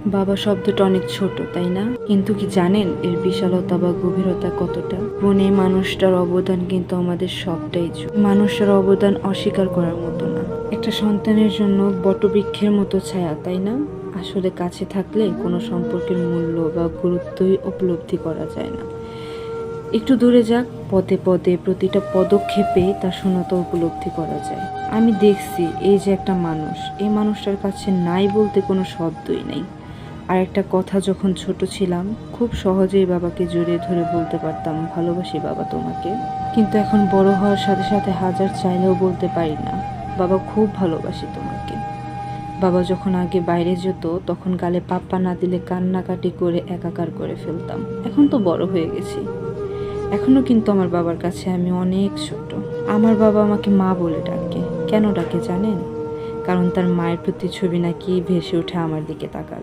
বাবা শব্দটা অনেক ছোট, তাই না? কিন্তু কি জানেন এর বিশালতা বা গভীরতা কতটা? বনে মানুষটার অবদান কিন্তু আমাদের সবটাই মানুষের অবদান অস্বীকার করার মতো না। একটা সন্তানের জন্য বটবৃক্ষের মতো ছায়া, তাই না? আসলে কাছে থাকলে কোনো সম্পর্কের মূল্য বা গুরুত্বই উপলব্ধি করা যায় না। একটু দূরে যাক, পদে পদে প্রতিটা পদক্ষেপে তার শূন্যতা উপলব্ধি করা যায়। আমি দেখছি এই যে একটা মানুষ, এই মানুষটার কাছে নাই বলতে কোনো শব্দই নেই। আর একটা কথা, যখন ছোট ছিলাম খুব সহজেই বাবাকে জড়িয়ে ধরে বলতে পারতাম, ভালোবাসি বাবা তোমাকে। কিন্তু এখন বড় হওয়ার সাথে সাথে হাজার চাইলেও বলতে পারি না, বাবা খুব ভালোবাসি তোমাকে। বাবা যখন আগে বাইরে যেত তখন গালে পাপ্পা না দিলে কান্নাকাটি করে একাকার করে ফেলতাম। এখন তো বড় হয়ে গেছি, এখনো কিন্তু আমার বাবার কাছে আমি অনেক ছোট। আমার বাবা আমাকে মা বলে ডাকে। কেন ডাকে জানেন? কারণ তার মায়ের প্রতি ছবি নাকি ভেসে ওঠে আমার দিকে তাকালে।